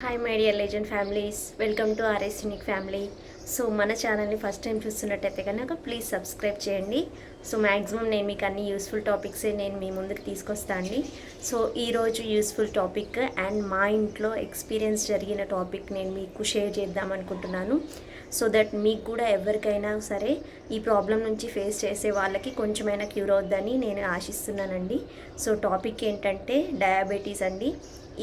Hi my dear legend families, welcome to RS unique family. So మన ఛానల్ని first time చూస్తున్నట్టయితే కనుక please subscribe చేయండి. సో మ్యాక్సిమం నేను మీకు అన్ని యూస్ఫుల్ టాపిక్సే నేను మీ ముందుకు తీసుకొస్తాను అండి. సో ఈరోజు యూస్ఫుల్ టాపిక్ అండ్ మా ఇంట్లో ఎక్స్పీరియన్స్ జరిగిన టాపిక్ నేను మీకు షేర్ చేద్దాం అనుకుంటున్నాను. సో దట్ మీకు కూడా ఎవరికైనా సరే ఈ ప్రాబ్లం నుంచి ఫేస్ చేసే వాళ్ళకి కొంచెమైనా క్యూర్ అవుద్దని నేను ఆశిస్తున్నానండి. సో టాపిక్ ఏంటంటే డయాబెటీస్ అండి.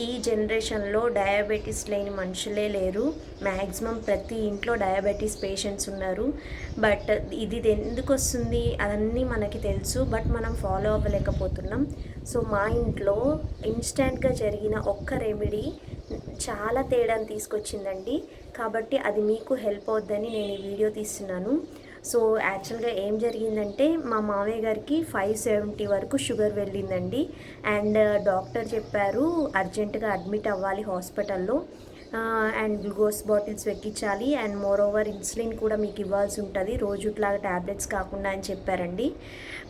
ఈ జనరేషన్లో డయాబెటీస్ లేని మనుషులే లేరు. మ్యాక్సిమం ప్రతి ఇంట్లో డయాబెటీస్ పేషెంట్స్ ఉన్నారు. బట్ ఇది ఎందుకు వస్తుంది అదన్నీ మనకి తెలుసు, బట్ మనం ఫాలో అవ్వలేకపోతున్నాం. సో మా ఇంట్లో ఇన్స్టెంట్గా జరిగిన ఒక్క రెమెడీ చాలా తేడాను తీసుకొచ్చిందండి. కాబట్టి అది మీకు హెల్ప్ అవుద్దని నేను ఈ వీడియో తీస్తున్నాను. సో యాక్చువల్గా ఏం జరిగిందంటే మా మామయ్య గారికి 570 వరకు షుగర్ వెళ్ళిందండి. అండ్ డాక్టర్ చెప్పారు అర్జెంటుగా అడ్మిట్ అవ్వాలి హాస్పిటల్లో, అండ్ గ్లూకోజ్ బాటిల్స్ ఎక్కించాలి, అండ్ మోర్ ఓవర్ ఇన్సులిన్ కూడా మీకు ఇవ్వాల్సి ఉంటుంది రోజుట్లాగా ట్యాబ్లెట్స్ కాకుండా అని చెప్పారండి.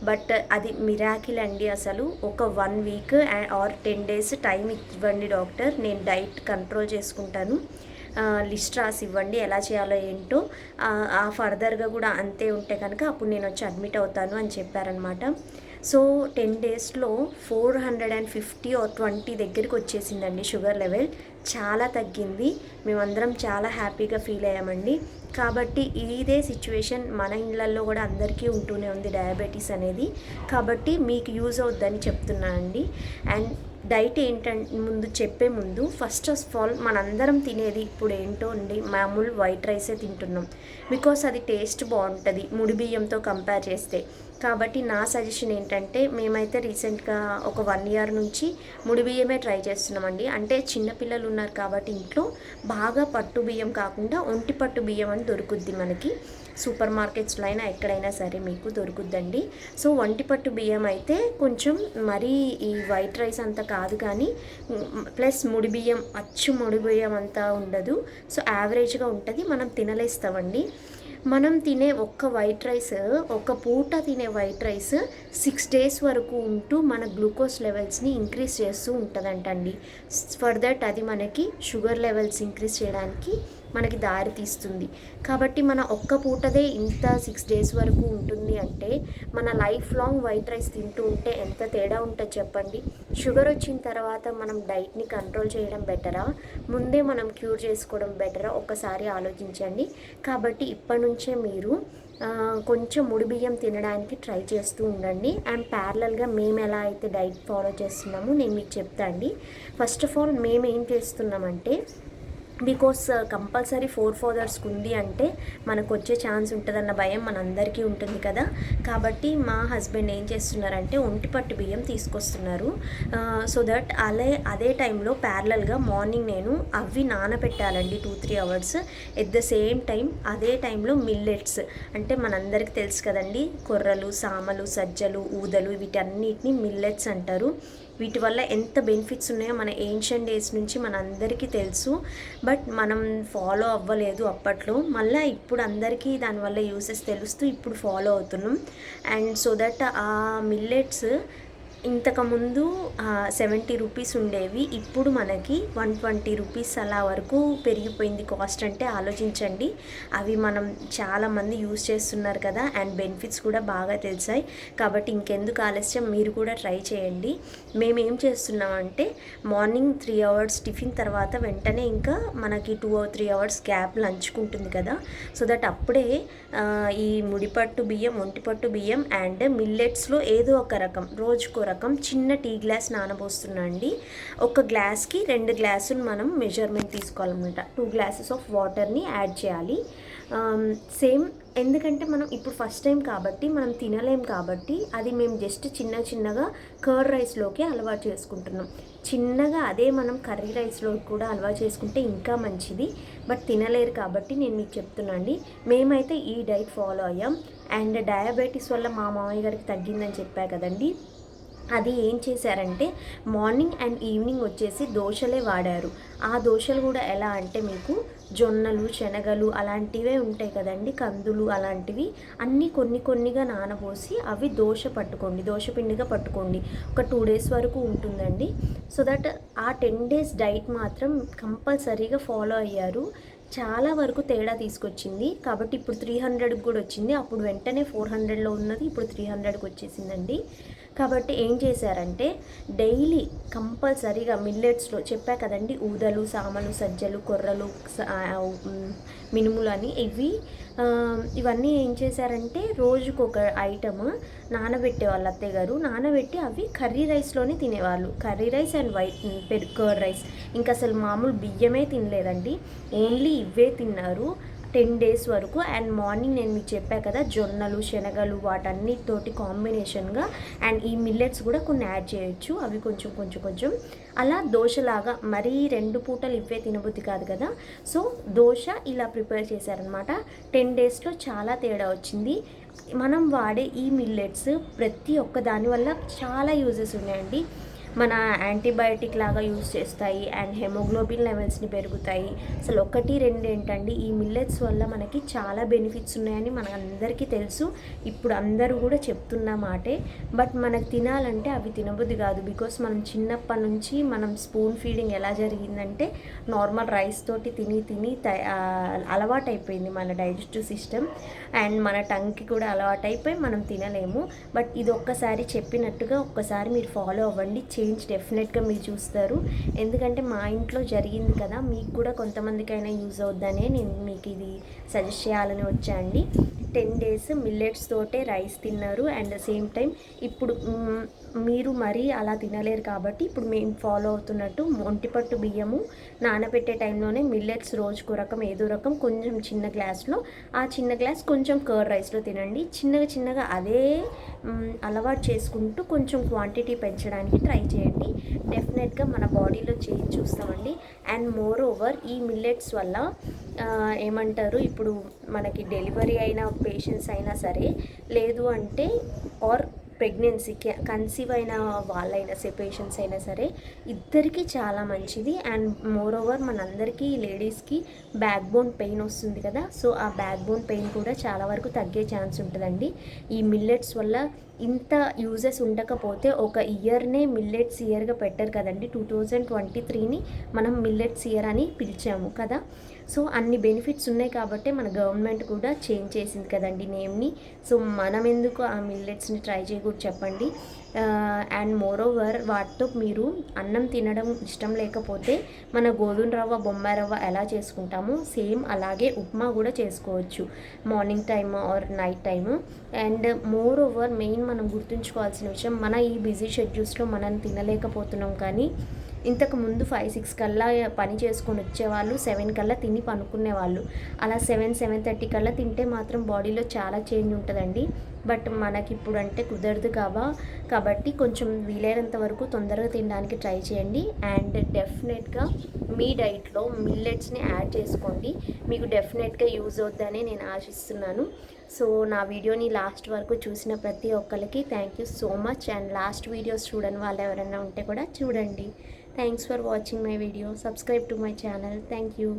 బట్ అది మిరాకిల్ అండి. అసలు ఒక 1 వీక్ ఆర్ 10 days టైం ఇవ్వండి డాక్టర్, నేను డైట్ కంట్రోల్ చేసుకుంటాను, లిస్ట్ రాసి ఇవ్వండి ఎలా చేయాలో ఏంటో, ఫర్దర్గా కూడా అంతే ఉంటే కనుక అప్పుడు నేను వచ్చి అడ్మిట్ అవుతాను అని చెప్పారనమాట. సో 10 daysలో 450 or 20 దగ్గరికి వచ్చేసిందండి షుగర్ లెవెల్. చాలా తగ్గింది. మేమందరం చాలా హ్యాపీగా ఫీల్ అయ్యామండి. కాబట్టి ఇదే సిచ్యువేషన్ మన ఇళ్ళల్లో కూడా అందరికీ ఉంటూనే ఉంది డయాబెటీస్ అనేది. కాబట్టి మీకు యూజ్ అవుద్దని చెప్తున్నానండి. అండ్ డైట్ ఏంటంటే చెప్పే ముందు ఫస్ట్ ఆఫ్ ఆల్ మనందరం తినేది ఇప్పుడు ఏంటో అండి, మామూలు వైట్ రైసే తింటున్నాం. బికాస్ అది టేస్ట్ బాగుంటుంది ముడి బియ్యంతో కంపేర్ చేస్తే. కాబట్టి నా సజెషన్ ఏంటంటే మేమైతే రీసెంట్గా ఒక 1 year నుంచి ముడి బియ్యమే ట్రై చేస్తున్నామండి. అంటే చిన్నపిల్లలు ఉన్నారు కాబట్టి ఇంట్లో బాగా పట్టు బియ్యం కాకుండా ఒంటి పట్టు బియ్యం అని దొరుకుద్ది మనకి. సూపర్ మార్కెట్స్లో అయినా ఎక్కడైనా సరే మీకు దొరుకుద్దండి. సో ఒంటిపట్టు బియ్యం అయితే కొంచెం మరీ ఈ వైట్ రైస్ అంత కాదు, కానీ ప్లస్ ముడి బియ్యం అచ్చు ముడి బియ్యం అంతా ఉండదు. సో యావరేజ్గా ఉంటుంది, మనం తినలేస్తామండి. మనం తినే ఒక్క వైట్ రైస్, ఒక పూట తినే వైట్ రైస్ 6 days వరకు ఉంటూ మన గ్లూకోజ్ లెవెల్స్ని ఇంక్రీజ్ చేస్తూ ఉంటుందంటండి. ఫర్ దట్ అది మనకి షుగర్ లెవెల్స్ ఇంక్రీజ్ చేయడానికి మనకి దారి తీస్తుంది. కాబట్టి మన ఒక్క పూటదే ఇంత 6 days వరకు ఉంటుంది అంటే మన లైఫ్ లాంగ్ వైట్ రైస్ తింటూ ఉంటే ఎంత తేడా ఉంటుంది చెప్పండి. షుగర్ వచ్చిన తర్వాత మనం డైట్ని కంట్రోల్ చేయడం బెటరా, ముందే మనం క్యూర్ చేసుకోవడం బెటరా, ఒకసారి ఆలోచించండి. కాబట్టి ఇప్పటి నుంచే మీరు కొంచెం ముడి బియ్యం తినడానికి ట్రై చేస్తూ ఉండండి. అండ్ ప్యారలల్గా మేము ఎలా అయితే డైట్ ఫాలో చేస్తున్నామో నేను మీకు చెప్తా అండి. ఫస్ట్ ఆఫ్ ఆల్ మేము ఏం చేస్తున్నామంటే, బికాస్ కంపల్సరీ 4 fathersకి ఉంది అంటే మనకు వచ్చే ఛాన్స్ ఉంటుందన్న భయం మనందరికీ ఉంటుంది కదా. కాబట్టి మా హస్బెండ్ ఏం చేస్తున్నారంటే ఒంటిపట్టు బియ్యం తీసుకొస్తున్నారు. సో దట్ అదే టైంలో ప్యారలల్గా మార్నింగ్ నేను అవి నానబెట్టాలండి 2-3 hours. At the same time అదే టైంలో మిల్లెట్స్ అంటే మనందరికీ తెలుసు కదండి, కొర్రలు, సామలు, సజ్జలు, ఊదలు, వీటన్నిటిని మిల్లెట్స్ అంటారు. వీటి వల్ల ఎంత బెనిఫిట్స్ ఉన్నాయో మన ఏన్షియంట్ డేస్ నుంచి మనందరికీ తెలుసు. బట్ మనం ఫాలో అవ్వలేదు అప్పట్లో. మళ్ళీ ఇప్పుడు అందరికీ దానివల్ల యూసెస్ తెలుస్తూ ఇప్పుడు ఫాలో అవుతున్నాం. అండ్ సో దట్ ఆ మిల్లెట్స్ ఇంతకుముందు 70 rupees ఉండేవి, ఇప్పుడు మనకి 120 rupees అలా వరకు పెరిగిపోయింది కాస్ట్. అంటే ఆలోచించండి. అవి మనం చాలామంది యూజ్ చేస్తున్నారు కదా, అండ్ బెనిఫిట్స్ కూడా బాగా తెలిసాయి. కాబట్టి ఇంకెందుకు ఆలస్యం, మీరు కూడా ట్రై చేయండి. మేము ఏం చేస్తున్నామంటే మార్నింగ్ 3 hours టిఫిన్ తర్వాత వెంటనే ఇంకా మనకి 2 or 3 hours గ్యాప్ లంచ్కుంటుంది కదా. సో దట్ అప్పుడే ఈ ముడిపట్టు బియ్యం, ఒంటిపట్టు బియ్యం అండ్ మిల్లెట్స్లో ఏదో ఒక రకం, రోజుకో రకం చిన్న టీ గ్లాస్ నానబోస్తున్నా అండి. ఒక గ్లాస్కి 2 glasses మనం మెజర్మెంట్ తీసుకోవాలన్నమాట. 2 glasses ఆఫ్ వాటర్ని యాడ్ చేయాలి. సేమ్, ఎందుకంటే మనం ఇప్పుడు ఫస్ట్ టైం కాబట్టి మనం తినలేం కాబట్టి అది మేము జస్ట్ చిన్నగా కర్డ్ రైస్లోకి అలవాటు చేసుకుంటున్నాం. చిన్నగా అదే మనం కర్రీ రైస్లో కూడా అలవాటు చేసుకుంటే ఇంకా మంచిది. బట్ తినలేరు కాబట్టి నేను మీకు చెప్తున్నా అండి. మేమైతే ఈ డైట్ ఫాలో అయ్యాం. అండ్ డయాబెటీస్ వల్ల మా మామయ్య గారికి తగ్గిందని చెప్పా కదండి. అది ఏం చేశారంటే మార్నింగ్ అండ్ ఈవినింగ్ వచ్చేసి దోశలే వాడారు. ఆ దోశలు కూడా ఎలా అంటే మీకు జొన్నలు, శనగలు అలాంటివే ఉంటాయి కదండి, కందులు అలాంటివి అన్నీ కొన్ని కొన్నిగా నానబోసి అవి దోశ పిండిగా పట్టుకోండి. ఒక 2 days వరకు ఉంటుందండి. సో దట్ ఆ 10 days డైట్ మాత్రం కంపల్సరీగా ఫాలో అయ్యారు. చాలా వరకు తేడా తీసుకొచ్చింది. కాబట్టి ఇప్పుడు 300కి కూడా వచ్చింది. అప్పుడు వెంటనే 400లో ఉన్నది ఇప్పుడు 300కి వచ్చేసిందండి. కాబట్టి ఏం చేశారంటే డైలీ కంపల్సరీగా మిల్లెట్స్లో చెప్పా కదండి, ఊదలు, సామలు, సజ్జలు, కొర్రలు, మినుములు అని ఇవన్నీ ఏం చేశారంటే రోజుకొక ఐటమ్ నానబెట్టేవాళ్ళు అత్తయ్య గారు. నానబెట్టి అవి కర్రీ రైస్లోనే తినేవాళ్ళు. Curry rice and curd rice, ఇంకా అసలు మామూలు బియ్యమే తినలేదండి, ఓన్లీ ఇవే తిన్నారు 10 days వరకు. అండ్ మార్నింగ్ నేను మీకు చెప్పా కదా జొన్నలు, శనగలు వాటన్నిటితోటి కాంబినేషన్గా అండ్ ఈ మిల్లెట్స్ కూడా కొన్ని యాడ్ చేయొచ్చు, అవి కొంచెం అలా దోశలాగా. మరీ 2 పూటలు ఇవే తినబుద్ధి కాదు కదా, సో దోశ ఇలా ప్రిపేర్ చేశారనమాట. 10 daysలో చాలా తేడా వచ్చింది. మనం వాడే ఈ మిల్లెట్స్ ప్రతి ఒక్క దాని వల్ల చాలా యూజెస్ ఉన్నాయండి. మన యాంటీబయాటిక్ లాగా యూజ్ చేస్తాయి అండ్ హెమోగ్లోబిన్ లెవెల్స్ని పెరుగుతాయి. అసలు 1-2 ఏంటండి, ఈ మిల్లెట్స్ వల్ల మనకి చాలా బెనిఫిట్స్ ఉన్నాయని మనందరికీ తెలుసు. ఇప్పుడు అందరూ కూడా చెప్తున్న మాటే. బట్ మనకు తినాలంటే అవి తినబుద్ధి కాదు. బికాస్ మనం చిన్నప్పటి నుంచి మనం స్పూన్ ఫీడింగ్ ఎలా జరిగిందంటే నార్మల్ రైస్ తోటి తిని అలవాటైపోయింది మన డైజెస్టివ్ సిస్టమ్ అండ్ మన టంగ్కి కూడా అలవాటైపోయి మనం తినలేము. బట్ ఇది ఒక్కసారి చెప్పినట్టుగా ఒక్కసారి మీరు ఫాలో అవ్వండి, చేంజ్ డెఫినెట్గా మీరు చూస్తారు. ఎందుకంటే మా ఇంట్లో జరిగింది కదా, మీకు కూడా కొంతమందికైనా యూజ్ అవుద్దనే నేను మీకు ఇది సజెస్ట్ చేయాలని వచ్చా అండి. 10 days మిల్లెట్స్ తోటే రైస్ తిన్నారు అండ్ సేమ్ టైం ఇప్పుడు మీరు మరీ అలా తినలేరు కాబట్టి ఇప్పుడు మేము ఫాలో అవుతున్నట్టు ఒంటిపట్టు బియ్యము నానబెట్టే టైంలోనే మిల్లెట్స్ రోజుకు రకం ఏదో రకం కొంచెం చిన్న గ్లాస్లో, ఆ చిన్న గ్లాస్ కొంచెం కర్డ్ రైస్లో తినండి. చిన్నగా అదే అలవాటు చేసుకుంటూ కొంచెం క్వాంటిటీ పెంచడానికి ట్రై చేయండి. డెఫినెట్గా మన బాడీలో చేంజ్ చూస్తామండి. అండ్ మోర్ ఓవర్ ఈ మిల్లెట్స్ వల్ల ఏమంటారు, ఇప్పుడు మనకి డెలివరీ అయిన పేషెంట్స్ అయినా సరే, లేదు అంటే ఆర్ ప్రెగ్నెన్సీకి కన్సీవ్ అయిన వాళ్ళైనా సరే పేషెంట్స్ అయినా సరే ఇద్దరికీ చాలా మంచిది. అండ్ మోర్ ఓవర్ మనందరికీ లేడీస్కి బ్యాక్ బోన్ పెయిన్ వస్తుంది కదా, సో ఆ బ్యాక్ బోన్ పెయిన్ కూడా చాలా వరకు తగ్గే ఛాన్స్ ఉంటుందండి ఈ మిల్లెట్స్ వల్ల. ఇంత యూజెస్ ఉండకపోతే ఒక ఇయర్నే మిల్లెట్స్ ఇయర్గా పెట్టరు కదండి. 2023ని మనం మిల్లెట్స్ ఇయర్ అని పిలిచాము కదా, సో అన్ని బెనిఫిట్స్ ఉన్నాయి కాబట్టి మన గవర్నమెంట్ కూడా చేంజ్ చేసింది కదండి నేమ్ని. సో మనం ఎందుకు ఆ మిల్లెట్స్ని ట్రై చేయకూడదు చెప్పండి. అండ్ మోర్ ఓవర్ వాటితో మీరు అన్నం తినడం ఇష్టం లేకపోతే మన గోధుమ రవ్వ, బొంబాయి రవ్వ ఎలా చేసుకుంటామో సేమ్ అలాగే ఉప్మా కూడా చేసుకోవచ్చు morning time or night time. And more over main మనం గుర్తుంచుకోవాల్సిన విషయం, మన ఈ బిజీ షెడ్యూల్స్లో మనం తినలేకపోతున్నాం. కానీ ఇంతకు ముందు 5-6 కల్లా పని చేసుకొని వచ్చేవాళ్ళు, 7 కల్లా తిని పనుకునేవాళ్ళు. అలా 7-7:30 కల్లా తింటే మాత్రం బాడీలో చాలా చేంజ్ ఉంటుందండి. బట్ మనకి ఇప్పుడు అంటే కుదరదు కాబట్టి కొంచెం వీలైనంత వరకు తొందరగా తినడానికి ట్రై చేయండి. అండ్ డెఫినెట్గా మీ డైట్లో మిల్లెట్స్ని యాడ్ చేసుకోండి, మీకు డెఫినెట్గా యూజ్ అవుద్దని నేను ఆశిస్తున్నాను. సో నా వీడియోని లాస్ట్ వరకు చూసిన ప్రతి ఒక్కరికి thank you so much. And last videos చూడని వాళ్ళు ఎవరైనా ఉంటే కూడా చూడండి. Thanks for watching my video. Subscribe to my channel. Thank you.